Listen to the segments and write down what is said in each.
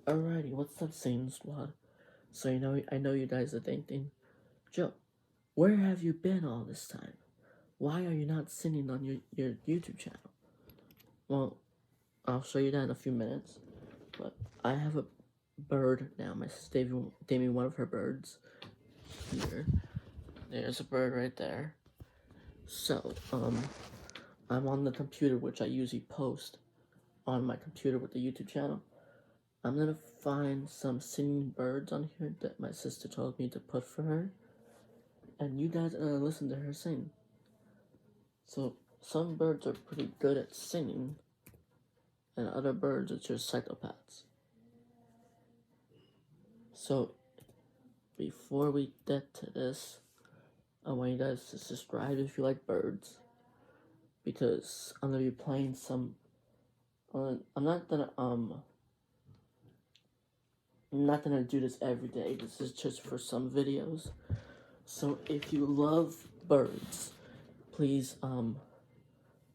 Alrighty, what's up, Satan Squad? So I know you guys are thinking, Joe, where have you been all this time? Why are you not singing on your YouTube channel? Well, I'll show you that in a few minutes. But I have a bird now. My sister gave me one of her birds. Here, there's a bird right there. So, I'm on the computer, which I usually post on my computer with the YouTube channel. I'm gonna find some singing birds on here that my sister told me to put for her, and you guys are gonna listen to her sing. So some birds are pretty good at singing, and other birds are just psychopaths. So before we get to this, I want you guys to subscribe if you like birds, because I'm gonna be playing some. I'm not gonna do this every day. This is just for some videos. So if you love birds, please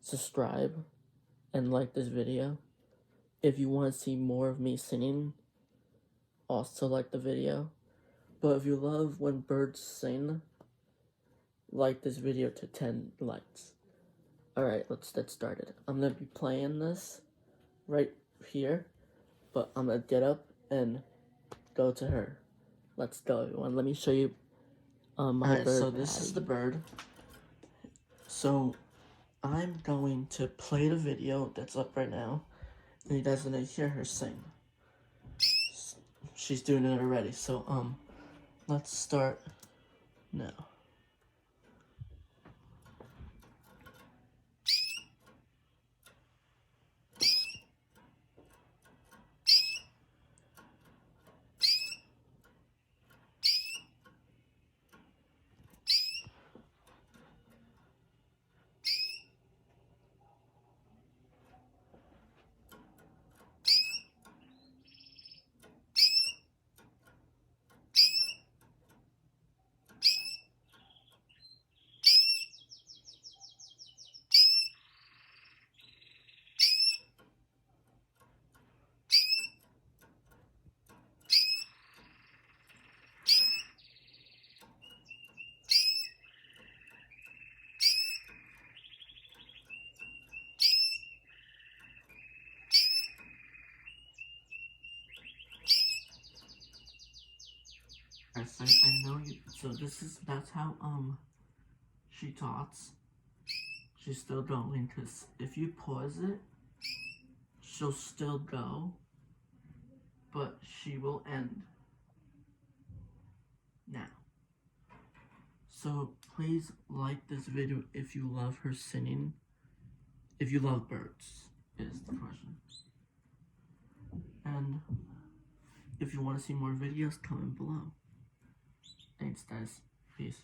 subscribe and like this video. If you want to see more of me singing, also like the video. But if you love when birds sing, like this video to 10 likes. Alright, let's get started. I'm gonna be playing this right here, but I'm gonna get up and go to her. Let's go, everyone. Let me show you my bird. So this is the bird. So I'm going to play the video that's up right now, and you guys are gonna hear her sing. She's doing it already. So let's start now. I know you. So that's how she talks. She's still going, because if you pause it, she'll still go, but she will end now. So please like this video if you love her singing. If you love birds, is the question. And if you want to see more videos, comment below. Thanks, guys. Peace.